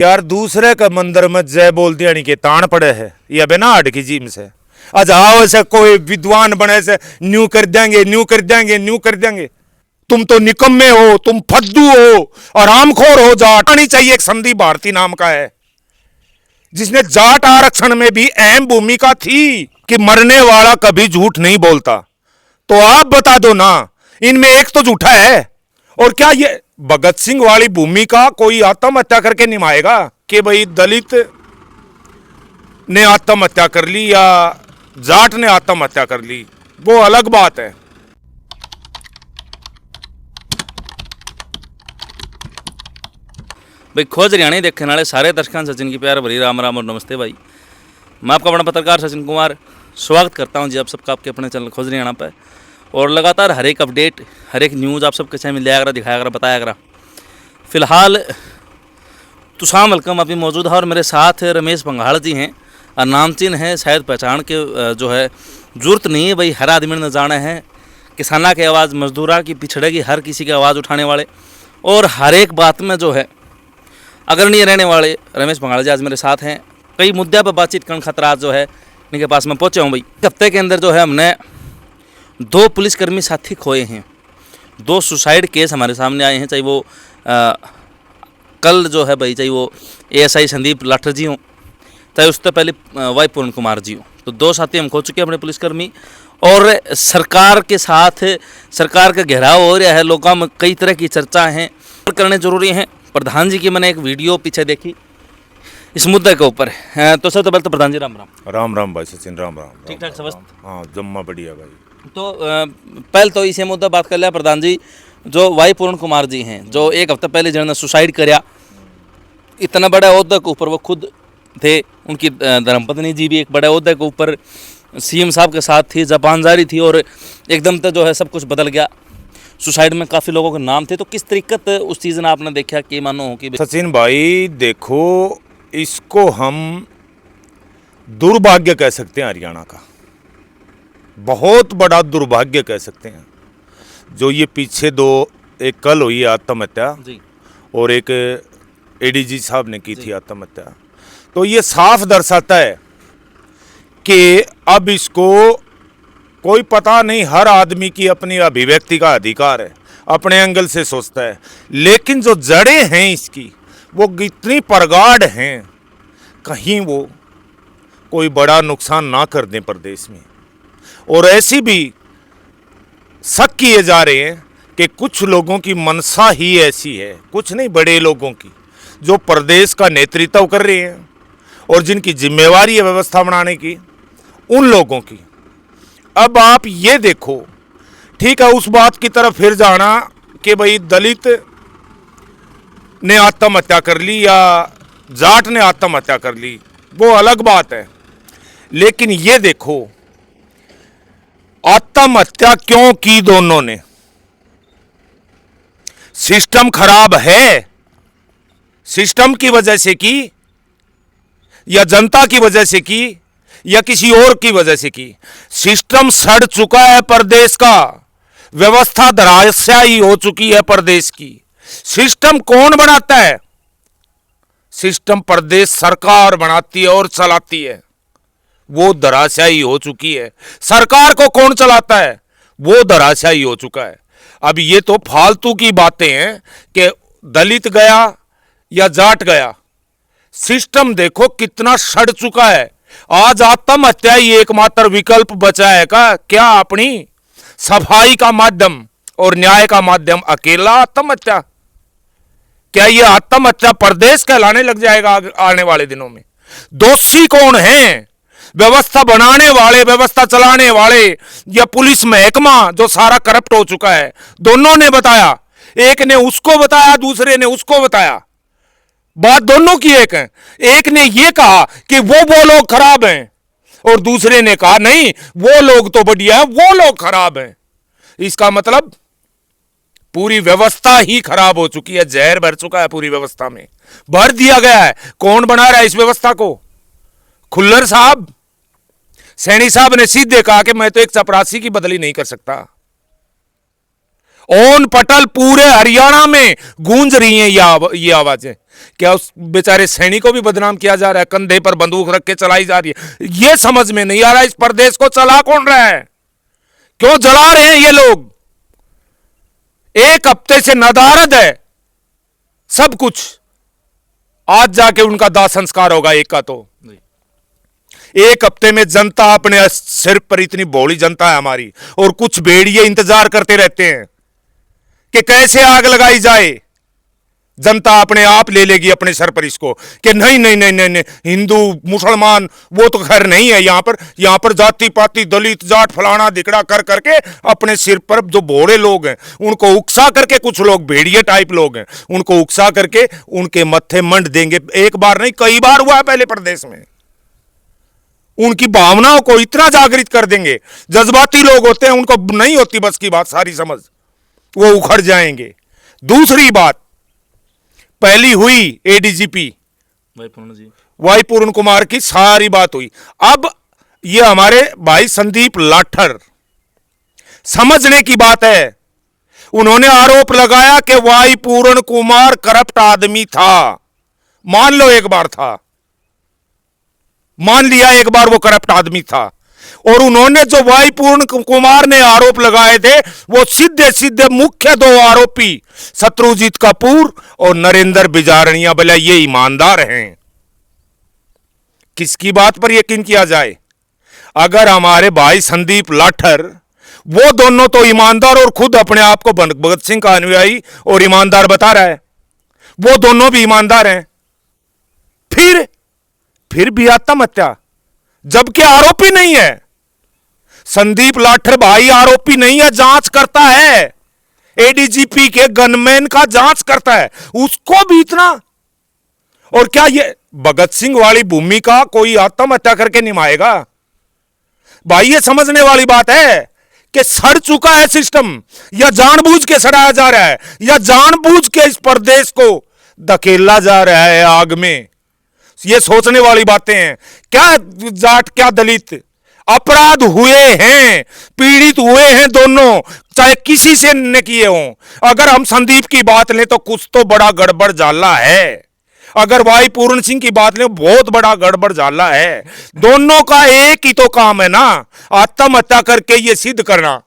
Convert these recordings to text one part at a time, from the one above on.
यार दूसरे का मंदिर में जय बोल दिया नहीं के तान पड़े है या बिना हट की जीम से आज आओ से कोई विद्वान बने से न्यू कर देंगे न्यू कर देंगे न्यू कर देंगे। तुम तो निकम्मे हो, तुम फद्दू हो और आमखोर हो। जाट आनी चाहिए। एक संदीप भारती नाम का है जिसने जाट आरक्षण में भी अहम भूमिका थी कि मरने वाला कभी झूठ नहीं बोलता। तो आप बता दो ना, इनमें एक तो झूठा है। और क्या ये भगत सिंह वाली भूमिका कोई आत्महत्या करके निभाएगा कि भाई दलित ने आत्महत्या कर ली या जाट ने आत्महत्या कर ली, वो अलग बात है। भाई खोज हरियाणा देखने वाले सारे दर्शकों सचिन की प्यार भरी राम राम और नमस्ते भाई। मैं आपका अपना पत्रकार सचिन कुमार स्वागत करता हूं जी आप सबका आपके अपने चैनल खोज हरियाणा पर। और लगातार हर एक अपडेट हर एक न्यूज़ आप सबके सामने लिया करा, दिखाया करा, बताया करा। फिलहाल तुसाम वेलकम अभी मौजूद है और मेरे साथ रमेश बंगाड़ जी हैं और नामचीन है, शायद पहचान के जो है जरूरत नहीं है भाई, हर आदमी ने जाना है। किसाना की आवाज़, मजदूरा की, पिछड़े की, हर किसी की आवाज़ उठाने वाले और हर एक बात में जो है अग्रणी रहने वाले रमेश बंगाड़ जी आज मेरे साथ हैं। कई मुद्दे पर बातचीत करने खातिर आज जो है इनके पास मैं पहुँचा हूँ भाई। हफ्ते के अंदर जो है हमने 2 पुलिसकर्मी साथी खोए हैं, 2 सुसाइड केस हमारे सामने आए हैं। चाहे वो कल जो है भाई, चाहे वो एएसआई संदीप लाठर जी हों, चाहे उससे पहले वाई पूर्ण कुमार जी हों। तो 2 साथी हम खो चुके हैं अपने पुलिसकर्मी। और सरकार के साथ सरकार का घेराव हो रहा है, लोगों में कई तरह की चर्चा हैं करने जरूरी हैं। प्रधान जी की मैंने एक वीडियो पीछे देखी इस मुद्दे के ऊपर। तो सबसे पहले तो प्रधान जी राम राम। राम राम भाई सचिन, राम राम। ठीक ठाक समझ? हाँ जम्मा बढ़िया भाई। तो पहले तो इसी मुद्दा बात कर लिया प्रधान जी। जो वाई पूर्ण कुमार जी हैं, जो एक हफ्ते पहले जिन्होंने सुसाइड कराया, इतना बड़ा ओहदे के ऊपर वो खुद थे, उनकी धर्मपत्नी जी भी एक बड़े ओहदे के ऊपर सीएम साहब के साथ थी, जापान जारी थी और एकदम से जो है सब कुछ बदल गया। सुसाइड में काफ़ी लोगों के नाम थे। तो किस तरीके उस चीज़ ने आपने देखा कि मानो हो कि सचिन भाई देखो, इसको हम दुर्भाग्य कह सकते हैं, हरियाणा का बहुत बड़ा दुर्भाग्य कह सकते हैं। जो ये पीछे 2 एक कल हुई आत्महत्या और एक एडीजी साहब ने की थी आत्महत्या, तो ये साफ दर्शाता है कि अब इसको कोई पता नहीं, हर आदमी की अपनी अभिव्यक्ति का अधिकार है, अपने एंगल से सोचता है, लेकिन जो जड़ें हैं इसकी वो इतनी प्रगाढ़ हैं, कहीं वो कोई बड़ा नुकसान ना कर दें प्रदेश में। और ऐसी भी शक किए जा रहे हैं कि कुछ लोगों की मनसा ही ऐसी है, कुछ नहीं बड़े लोगों की, जो प्रदेश का नेतृत्व कर रहे हैं और जिनकी जिम्मेवारी है व्यवस्था बनाने की, उन लोगों की। अब आप ये देखो, ठीक है, उस बात की तरफ फिर जाना कि भाई दलित ने आत्महत्या कर ली या जाट ने आत्महत्या कर ली, वो अलग बात है। लेकिन ये देखो आत्महत्या क्यों की दोनों ने। सिस्टम खराब है, सिस्टम की वजह से की या जनता की वजह से की या किसी और की वजह से की। सिस्टम सड़ चुका है प्रदेश का, व्यवस्था धराशायी हो चुकी है प्रदेश की। सिस्टम कौन बनाता है? सिस्टम प्रदेश सरकार बनाती है और चलाती है, वो धराशायी हो चुकी है। सरकार को कौन चलाता है? वो धराशायी हो चुका है। अब ये तो फालतू की बातें हैं कि दलित गया या जाट गया। सिस्टम देखो कितना सड़ चुका है। आज आत्महत्या ही एकमात्र विकल्प बचा है का क्या? अपनी सफाई का माध्यम और न्याय का माध्यम अकेला आत्महत्या? क्या यह आत्महत्या प्रदेश कहलाने लग जाएगा आने वाले दिनों में? दोषी कौन है? व्यवस्था बनाने वाले, व्यवस्था चलाने वाले या पुलिस महकमा जो सारा करप्ट हो चुका है? दोनों ने बताया, एक ने उसको बताया, दूसरे ने उसको बताया। बात दोनों की एक है। एक ने यह कहा कि वो लोग खराब हैं और दूसरे ने कहा नहीं वो लोग तो बढ़िया है, वो लोग खराब हैं। इसका मतलब पूरी व्यवस्था ही खराब हो चुकी है, जहर भर चुका है पूरी व्यवस्था में, भर दिया गया है। कौन बना रहा है इस व्यवस्था को? खुल्लर साहब, सैनी साहब ने सीधे कहा कि मैं तो एक चपरासी की बदली नहीं कर सकता। ओन पटल पूरे हरियाणा में गूंज रही हैं ये आवाजें। क्या उस बेचारे सैनिक को भी बदनाम किया जा रहा है, कंधे पर बंदूक रख के चलाई जा रही है। ये समझ में नहीं आ रहा इस प्रदेश को चला कौन रहा है, क्यों जला रहे हैं ये लोग। एक हफ्ते से नदारद है सब कुछ, आज जाके उनका दाह संस्कार होगा एक का। तो एक हफ्ते में जनता अपने सिर पर, इतनी भोली जनता है हमारी, और कुछ भेड़िए इंतजार करते रहते हैं कि कैसे आग लगाई जाए। जनता अपने आप ले लेगी अपने सर पर इसको कि नहीं नहीं नहीं नहीं, नहीं हिंदू मुसलमान वो तो खैर नहीं है यहां पर जाति पाति दलित जाट फलाना दिकड़ा कर करके अपने सिर पर जो भोड़े लोग हैं उनको उकसा करके, कुछ लोग भेड़िए टाइप लोग हैं उनको उकसा करके उनके मत्थे मंड देंगे। एक बार नहीं कई बार हुआ है पहले प्रदेश में। उनकी भावनाओं को इतना जागृत कर देंगे, जज्बाती लोग होते हैं उनको नहीं होती बस की बात सारी समझ, वो उखड़ जाएंगे। दूसरी बात, पहली हुई एडीजीपी वाई पूर्ण कुमार की सारी बात हुई। अब ये हमारे भाई संदीप लाठर, समझने की बात है, उन्होंने आरोप लगाया कि वाई पूर्ण कुमार करप्ट आदमी था। मान लो एक बार था, मान लिया एक बार वो करप्ट आदमी था, और उन्होंने जो वाई पूर्ण कुमार ने आरोप लगाए थे वो सीधे सीधे मुख्य दो आरोपी शत्रुजीत कपूर और नरेंद्र बिजारणिया, बोले ये ईमानदार हैं। किसकी बात पर यकीन किया जाए? अगर हमारे भाई संदीप लाठर, वो दोनों तो ईमानदार और खुद अपने आप को भगत सिंह का अनुयायी और ईमानदार बता रहा है, वो दोनों भी ईमानदार हैं, फिर भी आत्महत्या, जबकि आरोपी नहीं है। संदीप लाठर भाई आरोपी नहीं है, जांच करता है, एडीजीपी के गनमैन का जांच करता है, उसको भी इतना। और क्या ये भगत सिंह वाली भूमिका कोई आत्महत्या करके निभाएगा? भाई ये समझने वाली बात है कि सड़ चुका है सिस्टम, या जानबूझ के सड़ाया जा रहा है, या जानबूझ के इस प्रदेश को धकेला जा रहा है आग में। ये सोचने वाली बातें हैं। क्या जाट क्या दलित, अपराध हुए हैं, पीड़ित हुए हैं दोनों, चाहे किसी से न किए हों। अगर हम संदीप की बात लें तो कुछ तो बड़ा गड़बड़ झाला है, अगर भाई पूर्ण सिंह की बात लें बहुत बड़ा गड़बड़ झाला है। दोनों का एक ही तो काम है ना, आत्महत्या करके ये सिद्ध करना।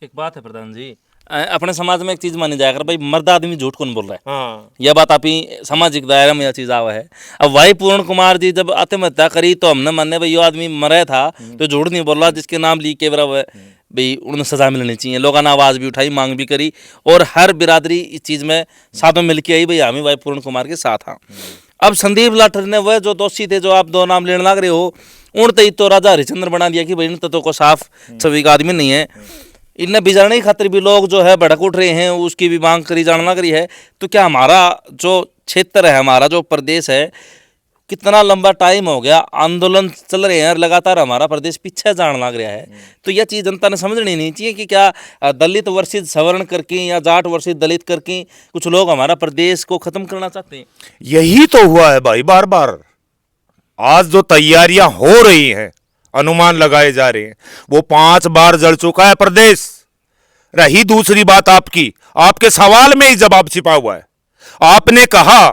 एक बात है प्रधान जी, अपने समाज में एक चीज मानी जाएगा भाई, मर्द आदमी झूठ कौन बोल रहा है। हाँ। यह बात आप ही सामाजिक दायरा में यह चीज आवा है। अब भाई पूर्ण कुमार जी जब आत्महत्या करी तो हमने माने भाई ये आदमी मरा था तो झूठ नहीं बोल रहा, जिसके नाम ली के बराबर भाई उन्हें सजा मिलनी चाहिए। लोगों ने आवाज भी उठाई, मांग भी करी, और हर बिरादरी इस चीज में साथ में मिलकर आई, भाई हमें भाई पूर्ण कुमार के साथ हाँ। अब संदीप लाठर ने वह जो दोषी थे, जो आप दो नाम लेने लग रहे हो, उन तो राजा हरिश्चंद्र बना दिया कि भाई इन तो को साफ छवि का आदमी नहीं है। इनने बिजारने की खातिर भी लोग जो है भड़क उठ रहे हैं, उसकी भी मांग करी जान लग रही है। तो क्या हमारा जो क्षेत्र है, हमारा जो प्रदेश है, कितना लंबा टाइम हो गया आंदोलन चल रहे हैं, लगातार हमारा प्रदेश पीछे जान लग रहा है। तो यह चीज़ जनता ने समझनी नहीं चाहिए कि क्या दलित वर्षित सवर्ण करके या जाट वर्षित दलित करके कुछ लोग हमारा प्रदेश को खत्म करना चाहते हैं। यही तो हुआ है भाई, बार बार आज जो तैयारियां हो रही हैं, अनुमान लगाए जा रहे हैं, वो 5 बार जल चुका है प्रदेश। रही दूसरी बात आपकी, आपके सवाल में ही जवाब छिपा हुआ है। आपने कहा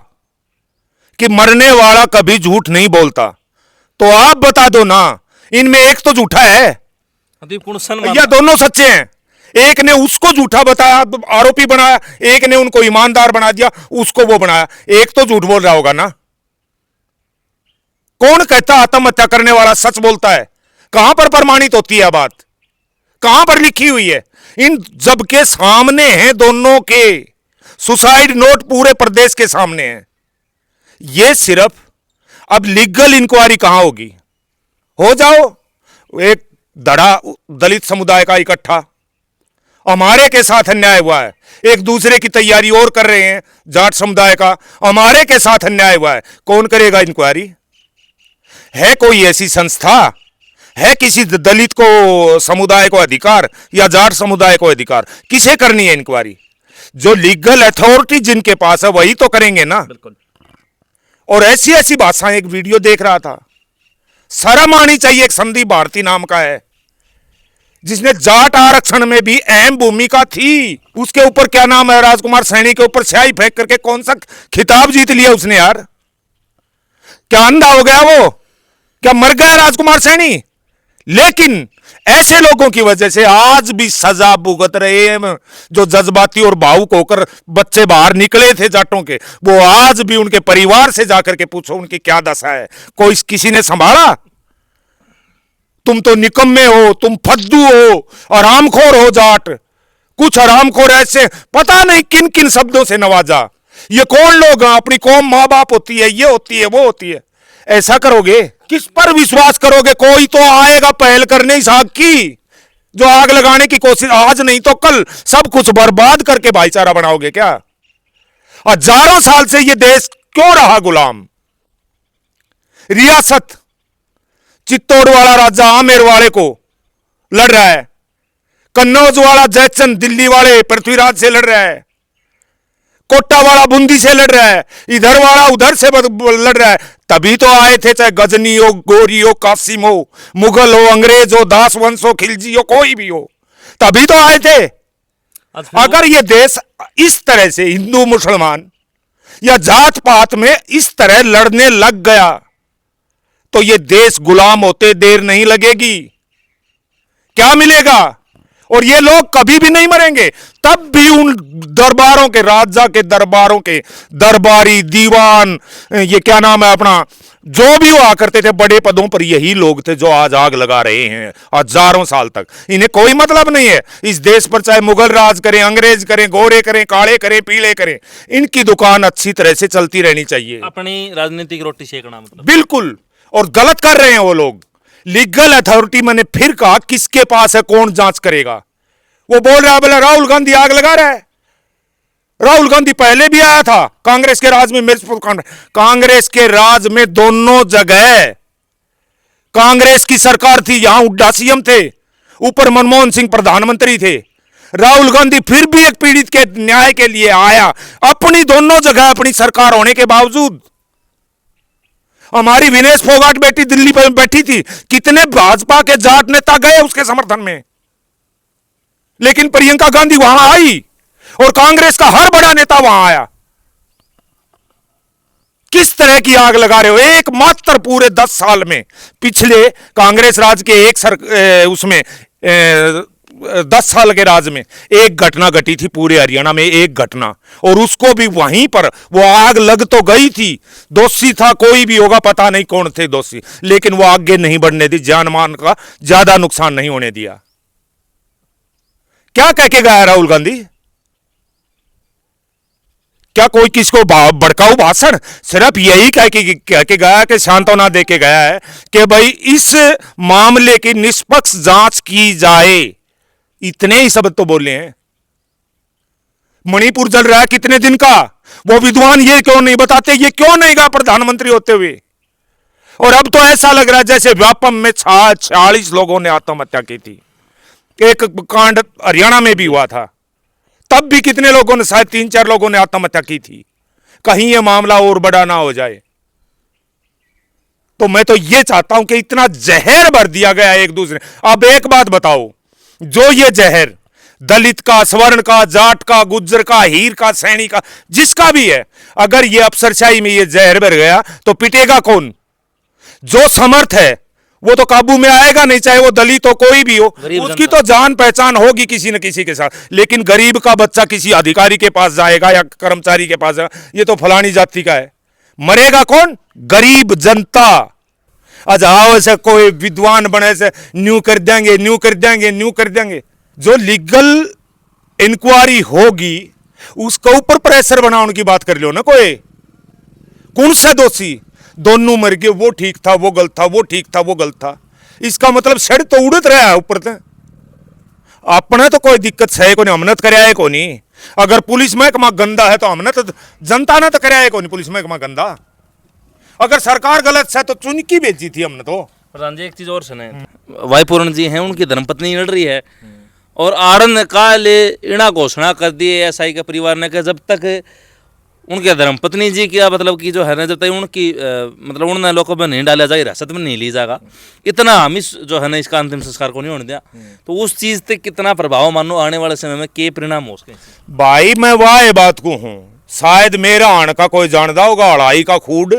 कि मरने वाला कभी झूठ नहीं बोलता, तो आप बता दो ना, इनमें एक तो झूठा है या दोनों सच्चे हैं? एक ने उसको झूठा बताया, आरोपी बनाया, एक ने उनको ईमानदार बना दिया, उसको वो बनाया, एक तो झूठ बोल रहा होगा ना। कौन कहता आत्महत्या करने वाला सच बोलता है? कहां पर प्रमाणित होती है बात, कहां पर लिखी हुई है? इन जबके सामने हैं दोनों के सुसाइड नोट, पूरे प्रदेश के सामने हैं। ये सिर्फ अब लीगल इंक्वायरी कहां होगी? हो जाओ एक धड़ा दलित समुदाय का इकट्ठा, हमारे के साथ अन्याय हुआ है, एक दूसरे की तैयारी और कर रहे हैं जाट समुदाय का, हमारे के साथ अन्याय हुआ है, कौन करेगा इंक्वायरी? है कोई ऐसी संस्था? है किसी दलित को समुदाय को अधिकार या जाट समुदाय को अधिकार? किसे करनी है इंक्वायरी? जो लीगल अथॉरिटी जिनके पास है वही तो करेंगे ना। बिल्कुल। और ऐसी ऐसी भाषाएं, एक वीडियो देख रहा था, शर्म आनी चाहिए। एक संदीप भारती नाम का है, जिसने जाट आरक्षण में भी अहम भूमिका थी, उसके ऊपर क्या नाम है, राजकुमार सैनी के ऊपर स्याही फेंक करके कौन सा खिताब जीत लिया उसने यार? क्या अंधा हो गया वो? क्या मर गया राजकुमार सैनी? लेकिन ऐसे लोगों की वजह से आज भी सजा भुगत रहे हैं। जो जज्बाती और भावुक होकर बच्चे बाहर निकले थे जाटों के, वो आज भी उनके परिवार से जाकर के पूछो उनकी क्या दशा है। कोई किसी ने संभाला? तुम तो निकम्मे हो, तुम फद्दू हो, हरामखोर हो जाट। कुछ हरामखोर ऐसे पता नहीं किन किन शब्दों से नवाजा। ये कौन लोग हैं? अपनी कौम मां बाप होती है, ये होती है, वो होती है। ऐसा करोगे? किस पर विश्वास करोगे? कोई तो आएगा पहल करने इस आग की, जो आग लगाने की कोशिश, आज नहीं तो कल सब कुछ बर्बाद करके भाईचारा बनाओगे क्या? हजारों साल से ये देश क्यों रहा गुलाम? रियासत चित्तौड़ वाला राजा आमेर वाले को लड़ रहा है, कन्नौज वाला जयचंद दिल्ली वाले पृथ्वीराज से लड़ रहा है, कोटा वाला बूंदी से लड़ रहा है, इधर वाला उधर से लड़ रहा है। तभी तो आए थे, चाहे गजनी हो, गोरी हो, कासिम हो, मुगल हो, अंग्रेज हो, दास वंश हो, खिलजी हो, कोई भी हो, तभी तो आए थे। अगर ये देश इस तरह से हिंदू मुसलमान या जात पात में इस तरह लड़ने लग गया तो ये देश गुलाम होते देर नहीं लगेगी। क्या मिलेगा? और ये लोग कभी भी नहीं मरेंगे। तब भी उन दरबारों के, राजा के दरबारों के दरबारी, दीवान, ये क्या नाम है अपना, जो भी हुआ करते थे बड़े पदों पर, यही लोग थे जो आज आग लगा रहे हैं हजारों साल तक। इन्हें कोई मतलब नहीं है इस देश पर, चाहे मुगल राज करें, अंग्रेज करें, गोरे करें, काले करें, पीले करें, इनकी दुकान अच्छी तरह से चलती रहनी चाहिए। अपनी राजनीतिक रोटी सेकना मतलब। बिल्कुल। और गलत कर रहे हैं वो लोग। लीगल अथॉरिटी, मैंने फिर कहा, किसके पास है? कौन जांच करेगा? वो बोल रहा है बोला राहुल गांधी आग लगा रहा है। राहुल गांधी पहले भी आया था कांग्रेस के राज में। कांग्रेस के राज में दोनों जगह कांग्रेस की सरकार थी। यहां हुड्डा सीएम थे, ऊपर मनमोहन सिंह प्रधानमंत्री थे। राहुल गांधी फिर भी एक पीड़ित के न्याय के लिए आया, अपनी दोनों जगह अपनी सरकार होने के बावजूद। हमारी विनेश फोगाट बेटी दिल्ली पर बैठी थी, कितने भाजपा के जाट नेता गए उसके समर्थन में, लेकिन प्रियंका गांधी वहां आई और कांग्रेस का हर बड़ा नेता वहां आया। किस तरह की आग लगा रहे हो? एकमात्र पूरे 10 साल में, पिछले कांग्रेस राज के उसमें 10 साल के राज में एक घटना घटी थी पूरे हरियाणा में, एक घटना, और उसको भी वहीं पर वो आग लग तो गई थी। दोषी था कोई भी होगा, पता नहीं कौन थे दोषी, लेकिन वो आगे नहीं बढ़ने दी, जान मान का ज्यादा नुकसान नहीं होने दिया। क्या कह के गया राहुल गांधी? क्या कोई किसको भड़काऊ भाषण? सिर्फ यही कह के गया कि सांत्वना दे के गया है कि भाई इस मामले की निष्पक्ष जांच की जाए। इतने ही शब्द तो बोले हैं। मणिपुर जल रहा है कितने दिन का, वो विद्वान ये क्यों नहीं बताते? ये क्यों नहीं गया प्रधानमंत्री होते हुए? और अब तो ऐसा लग रहा है जैसे व्यापम में 46 लोगों ने आत्महत्या की थी। एक कांड हरियाणा में भी हुआ था, तब भी कितने लोगों ने, शायद 3-4 लोगों ने आत्महत्या की थी। कहीं यह मामला और बड़ा ना हो जाए। तो मैं तो यह चाहता हूं कि इतना जहर भर दिया गया है एक दूसरे। अब एक बात बताओ, जो ये जहर दलित का, स्वर्ण का, जाट का, गुज्जर का, हीर का, सैनी का, जिसका भी है, अगर ये अफसरशाही में ये जहर भर गया तो पिटेगा कौन? जो समर्थ है वो तो काबू में आएगा नहीं, चाहे वो दलित हो, कोई भी हो, उसकी तो जान पहचान होगी किसी न किसी के साथ। लेकिन गरीब का बच्चा किसी अधिकारी के पास जाएगा या कर्मचारी के पास जाएगा, ये तो फलानी जाति का है, मरेगा कौन? गरीब जनता। आज आओ ऐसे कोई विद्वान बने से न्यू कर देंगे, न्यू कर देंगे, न्यू कर देंगे। जो लीगल इंक्वायरी होगी उसके ऊपर प्रेशर बनाने की बात कर लो ना। कोई कौन सा दोषी? दोनों मर गए, वो ठीक था, वो गलत था, वो ठीक था, वो गलत था। इसका मतलब सड़ तो उड़त रहा है ऊपर तक। अपने तो कोई दिक्कत है को नहीं, हमने तो कराया को नहीं। अगर पुलिस महकमा गंदा है तो हमने तो, जनता ने तो कराया को नहीं पुलिस महकमा गंदा। अगर सरकार गलत है तो चुनकी भेजी थी हमने तो। प्रधान जी एक चीज और सुने, वाईपूर्ण जी हैं, उनकी धर्मपत्नी लड़ रही है और आड़न का ले इना घोषणा कर दी है एसआई के परिवार ने कि जब तक उनके धर्मपत्नी जी क्या मतलब कि जो है ना जब तक उनकी मतलब उन लोगों में नहीं डाला जाए, हिरासत में नहीं ली जाएगा, इतना हम इस जो है ना इसका अंतिम संस्कार को नहीं होने दिया, तो उस चीज़ पे कितना प्रभाव मानो आने वाले समय में के परिणाम हो सके। भाई मैं वाह बात को हूं, शायद मेरा आण का कोई जानदा होगा अड़ाई का खूड,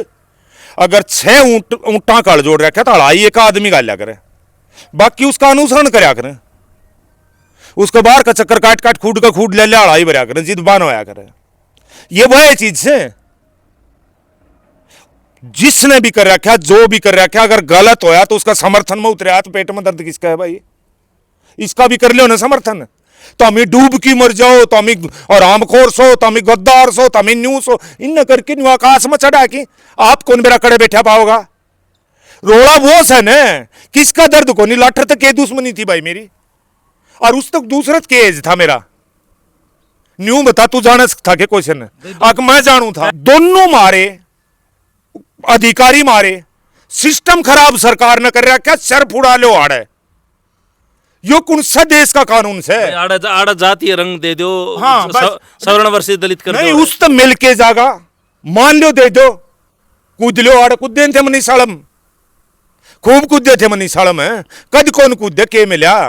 अगर 6 ऊंटा कल जोड़ रखा तो अड़ाई एक आदमी गाल्या करे, बाकी उसका अनुसरण करया करें, उसके बाहर का चक्कर काट काट खूड का खूड ले ले अड़ाई भरया करें, जिद बान होया करे। ये वह चीज से जिसने भी कर रखा, जो भी कर रखा, अगर गलत होया तो उसका समर्थन में उतरया तो पेट में दर्द किसका है भाई? इसका भी कर लो ना समर्थन। तो हमें डूब की मर जाओ, तो हमें और आमखोर सो, तो हमें गद्दार सो, तो हमें न्यू सो, इन करके न्यू आकाश में चढ़ा के आप कौन मेरा कड़े बैठा पाओगा? रोड़ा वो है न, किसका दर्द को नहीं, लाठर तक के दुश्मनी थी भाई मेरी, और उस तक दूसरा के एज था मेरा। न्यू बता, तू जाना था के क्वेश्चन? अगर मैं जानू था, दोनों मारे, अधिकारी मारे, सिस्टम खराब सरकार ने कर रहा, क्या सर फुड़ा लो आड़े, यो कौन सा देश का कानून से? आड़ा जातीय रंग दे दो, हाँ, सवर्ण वर्षित दलित कर नहीं, दो। उस तो मिल के जागा मान लो, दे दो, कूद लो आड़े, कूदे थे मनी सालम, खूब कूदे थे मनी सालम है, कद कौन कूदे के मिला,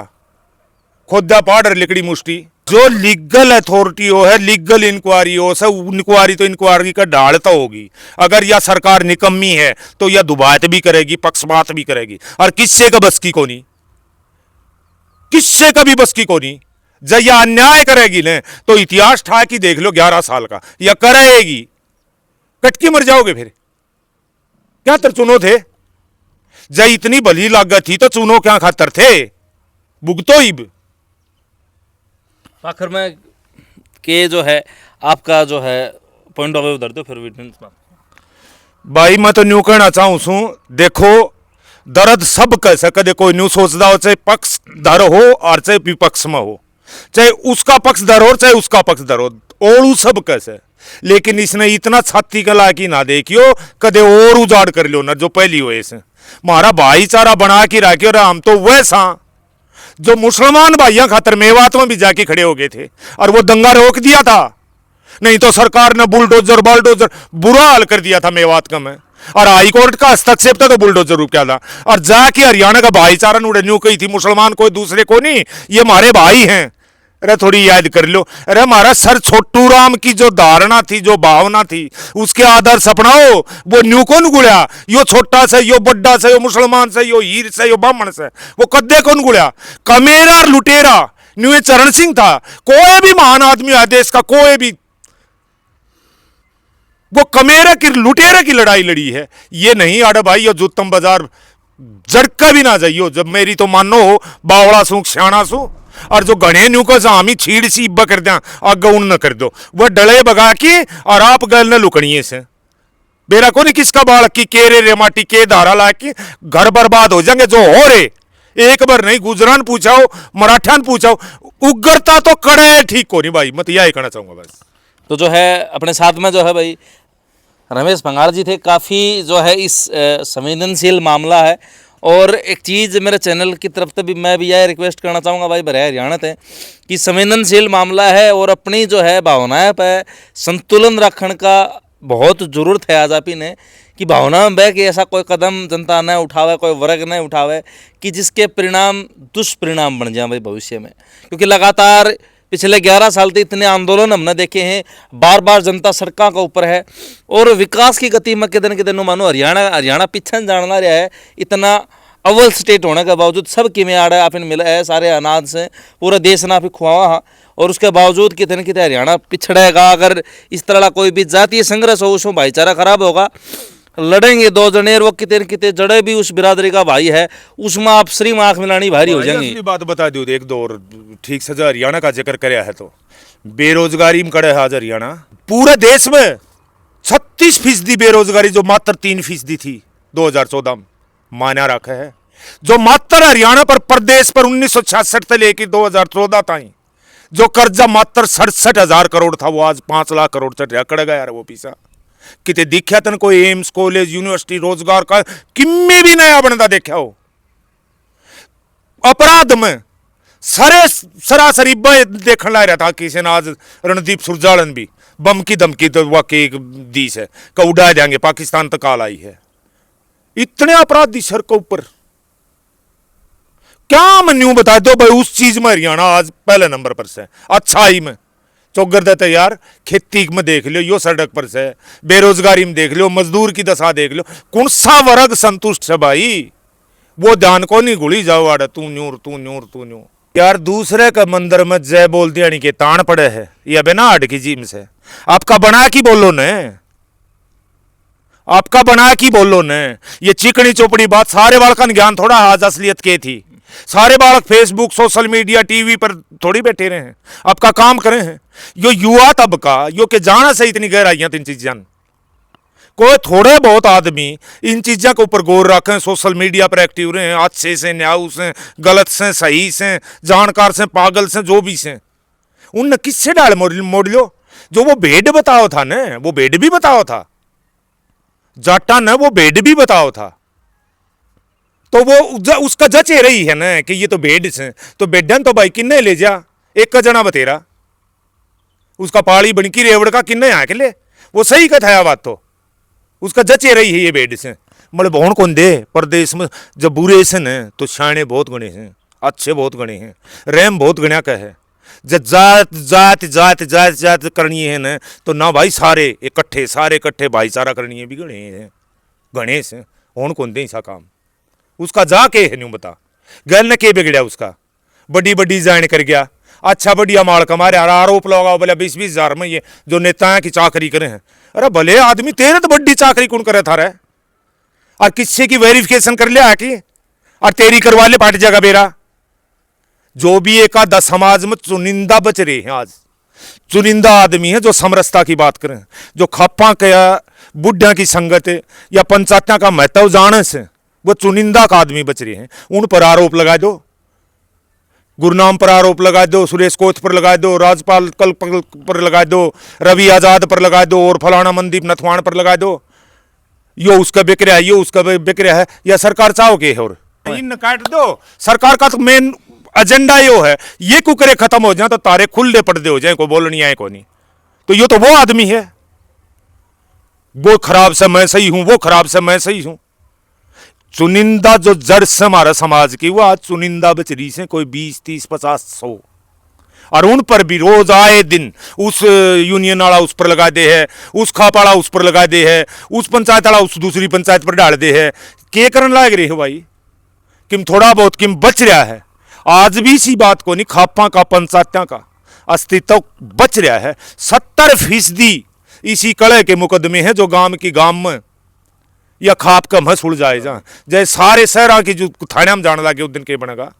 खोदा पाड़ लिकड़ी मुष्टि। जो लीगल अथॉरिटी हो है, लीगल इंक्वायरी हो, सब इंक्वायरी तो इंक्वायरी का ढालता होगी। अगर यह सरकार निकम्मी है तो यह दुबात भी करेगी, पक्षपात भी करेगी, और किससे का बस की कोनी, किससे का भी बस की कोनी। जब यह अन्याय करेगी ने तो इतिहास ठा की देख लो, 11 साल का यह करेगी, कटके मर जाओगे फिर। क्या तर चुनो थे, जब इतनी भली लागत थी तो चुनो क्या खातर थे, भुगतो इब। आखिर में के जो है आपका जो है पॉइंट ऑफ व्यू धर दो फिर भाई मैं तो न्यू कहना चाहूं सू, देखो दर्द सब कह सके, देखो न्यू सोचता हो, चाहे पक्ष धर हो और चाहे विपक्ष में हो, चाहे उसका पक्ष धर हो चाहे उसका पक्ष धर हो, और सब कैसे, लेकिन इसने इतना छाती गला की ना देखियो, कदे और उजाड़ कर लो ना जो पहली हो इसे। हमारा भाईचारा बना के रखियो, हम तो वैसा जो मुसलमान भाइयों खातर मेवात में भी जाके खड़े हो गए थे और वो दंगा रोक दिया था, नहीं तो सरकार ने बुलडोजर बालडोजर बुरा हाल कर दिया था मेवात का में, और हाईकोर्ट का हस्तक्षेप था तो बुलडोजर रुक गया था, और जाके हरियाणा का भाईचारा उड़े न्यू कही थी मुसलमान कोई दूसरे को नहीं, ये हमारे भाई हैं। अरे थोड़ी याद कर लो, अरे हमारा सर छोटू राम की जो धारणा थी, जो भावना थी, उसके आदर्श अपनाओ, वो न्यू कौन गुड़िया, यो छोटा से, यो बड्डा से, यो मुसलमान से, यो हीर से, यो ब्राह्मण से, वो कद्दे कौन गुड़िया, कमेरा लुटेरा न्यू चरण सिंह था। कोई भी महान आदमी है देश का, कोई भी, वो कमेरा की लुटेरे की लड़ाई लड़ी है, ये नहीं आड़े भाई यो जुत्तम बाजार जड़का भी ना जाइयो। जब मेरी तो मानो हो बावड़ा सू श्याणा सू, और जो गणे न्यू को जामी छीड़ सी इब्बा कर दिया आग न कर दो, वह डले बगा के और आप गल न लुकड़िए से बेरा को नहीं किसका बाल की केरे रे माटी के धारा ला के घर बर्बाद हो जाएंगे जो हो रे। एक बार नहीं गुजरान पूछाओ, मराठान पूछाओ, उग्रता तो कड़े ठीक को नहीं भाई, मत यही कहना चाहूंगा बस। तो जो है अपने साथ में जो है भाई रमेश पंगाल जी थे, काफ़ी जो है इस संवेदनशील मामला है, और एक चीज़ मेरे चैनल की तरफ से भी मैं भी यह रिक्वेस्ट करना चाहूँगा भाई बड़े हरियाणा थे कि संवेदनशील मामला है और अपनी जो है भावनाएं पर संतुलन रखने का बहुत ज़रूरत है आज आप ही ने, कि भावना में बह के ऐसा कोई कदम जनता न उठावे, कोई वर्ग न उठावे कि जिसके परिणाम दुष्परिणाम बन जाए भाई भविष्य में। क्योंकि लगातार पिछले 11 साल से इतने आंदोलन हमने देखे हैं, बार बार जनता सड़कों के ऊपर है, और विकास की गति में कितने कितने मानो हरियाणा पीछे जानना रहा है, इतना अव्वल स्टेट होने के बावजूद सब की में आड़ा आप मिला है, सारे अनाज से पूरा देश ना भी खुआवा, और उसके बावजूद कितने कितने हरियाणा पिछड़ेगा। अगर इस तरह का कोई भी जातीय संघर्ष हो, उसमें भाईचारा खराब होगा, लड़ेंगे दो जने, और वो कितने कितने जड़े भी उस बिरादरी का भाई है, उसमें आप श्री आंख मिलानी भारी हो जाएंगी। बात बता दो एक दो और ठीक से, जो हरियाणा का जिक्र कराया है तो बेरोजगारी में कड़े आज हरियाणा, पूरे देश में 36% बेरोजगारी, जो मात्र 3% थी 2014 में माना रखा है, जो मात्र हरियाणा पर प्रदेश पर 1966 से लेकर 2014 तक जो कर्जा मात्र 67,000 करोड़ था, वो आज 5 लाख करोड़ से अकड़ गया वो पीछा। कितने दिखा तन कोई एम्स कॉलेज यूनिवर्सिटी रोजगार का किम्मे भी नया बनता देखा हो। अपराध में सरासरी देखने ला रहा था किसी ने आज रणदीप सुरजालन भी बम की धमकी तो वाकई दी है कि उड़ा देंगे, पाकिस्तान तक काल आई है। इतने अपराधी सर के ऊपर क्या मन्यू बता दो भाई। उस चीज में हरियाणा आज पहले नंबर पर से, अच्छाई में चौगर देते यार, खेती में देख लो, यो सड़क पर से, बेरोजगारी में देख लो, मजदूर की दशा देख लो, कौन सा वर्ग संतुष्ट है भाई? वो ध्यान को नहीं गुड़ी जाओ आड़ा, तू न्यूर तू न्यूर तू न्यूर यार। दूसरे का मंदिर में जय बोल दिया नहीं के तान पड़े है, या बिना हट की जीम से आपका बना की बोलो ने, आपका बना की बोलो ने। ये चिकनी चोपड़ी बात सारे बालक ज्ञान थोड़ा आज असलियत के थी। सारे बालक फेसबुक सोशल मीडिया टीवी पर थोड़ी बैठे रहे हैं, आपका काम करे हैं। यो युवा तबका यो के जाना से इतनी गहराइयां तीन चीजें, कोई थोड़े बहुत आदमी इन चीजों के ऊपर गौर रखें, सोशल मीडिया पर एक्टिव रहे, अच्छे से न्याय से गलत से सही से जानकार से पागल से जो भी से, उन किससे डाल मोड़ लो। जो वो भेड़ बताओ था ना, वो भेड़ भी बताओ था जाटा ने, वो भेड़ भी बताओ था। तो वो उसका जचे रही है ना कि ये तो भेड़ से, तो भेड़न तो भाई किन्ने ले जा, एक का जना बतेरा उसका पाड़ी बनकी रेवड़ का किन्ने यहाँ के ले, वो सही का था बात। तो उसका जचे रही है ये भेड़ से। मतलब भौन कौन दे प्रदेश में जब बुरे से न तो शाणे बहुत गणे हैं, अच्छे बहुत गणे हैं, रैम बहुत गण्या का है। जब जात जात जात जात जात करनी है न तो ना भाई सारे इकट्ठे भाईचारा करनी है भी गणे हैं, गणेश हैं। कौन कौन दे ऐसा काम उसका जाके है न्यू बता। गल ने के बिगड़िया उसका, बड़ी बड़ी डिजाइन कर गया, अच्छा बढ़िया माल कमा रहे, आरोप लगाओ बोले 20-20 हजार में ये जो नेताएं की चाकरी करे हैं। अरे भले आदमी तेरे तो बड़ी चाकरी कौन करे था रे, और किससे की वेरिफिकेशन कर लिया कि और तेरी करवा ले पार्टी जगह बेरा। जो भी एक आधा समाज में चुनिंदा बच रहे हैं, आज चुनिंदा आदमी है जो समरसता की बात करें, जो खप्पा का बुढ़िया की संगत या पंचायत का महत्व जाने से वो चुनिंदा का आदमी बच रहे हैं। उन पर आरोप लगा दो, गुरनाम पर आरोप लगा दो, सुरेश कोच पर लगा दो, राजपाल कल पर लगा दो, रवि आजाद पर लगा दो, और फलाना मनदीप नथवाण पर लगा दो। यो उसका बिक रहा है, यो उसका बिक रहा है, या सरकार चाहोगे और इन काट दो। सरकार का तो मेन एजेंडा यो है, ये कुकरे खत्म हो जाए तो तारे खुले पर्दे हो जाए, को बोलनी आए को नहीं। तो यो तो वो आदमी है, वो खराब से मैं सही हूं, वो खराब से मैं सही हूं। चुनिंदा जो जड़ से हमारा समाज की, वो आज चुनिंदा बच रही से कोई 20, 30, 50, 100, और उन पर भी रोज आए दिन उस यूनियन वाला उस पर लगा दे है, उस खाप वाला उस पर लगा दे है, उस पंचायत वाला उस दूसरी पंचायत पर डाल दे है। के करन लाग रहे हो भाई, किम थोड़ा बहुत किम बच रहा है। आज भी इसी बात को नहीं, खापा का पंचायत का अस्तित्व बच रहा है। 70% इसी कड़े के मुकदमे हैं जो गांव की गांव में या खाप का मस उड़ जाए जा, जैसे सारे शहर की जो थाने में जाने लगे उस दिन के बनेगा।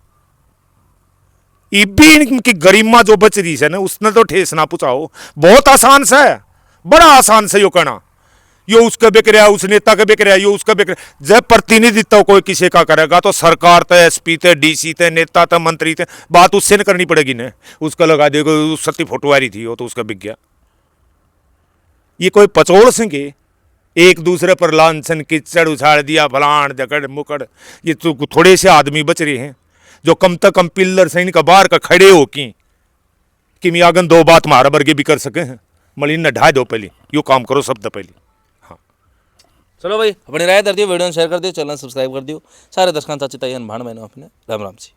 इबी इनकी गरिमा जो बच रही है ना, उसने तो ठेस ना पुचाओ। बहुत आसान से है, बड़ा आसान से यो कहना, यो उसका बिक रहा है, उस नेता का बिक रहा है, यो उसका बिक रहा है। जब प्रतिनिधित्व कोई किसी का करेगा तो सरकार थे, एसपी थे, डीसी थे, नेता थे, मंत्री थे, बात उससे न करनी पड़ेगी ने। उसका लगा देगा सत्ती फोटोवारी थी वो तो उसका बिक गया। ये कोई पचोड़ सिंह एक दूसरे पर लांछन किचड़ उछाड़ दिया, फलान जकड़ मुकड़, ये तो थोड़े से आदमी बच रहे हैं जो कम तक कम पिल्लर से इनका बाहर का खड़े हो कि मियागन दो बात मारा बर्गे भी कर सके हैं। मलिन न ढाई दो पहले, यो काम करो शब्द पहले। हाँ चलो भाई, अपनी राय दर दियो, वीडियो शेयर कर दियो, चैनल सब्सक्राइब कर दियो। सारे दर्शकों चाची ताई भाण बहनों अपने राम राम जी।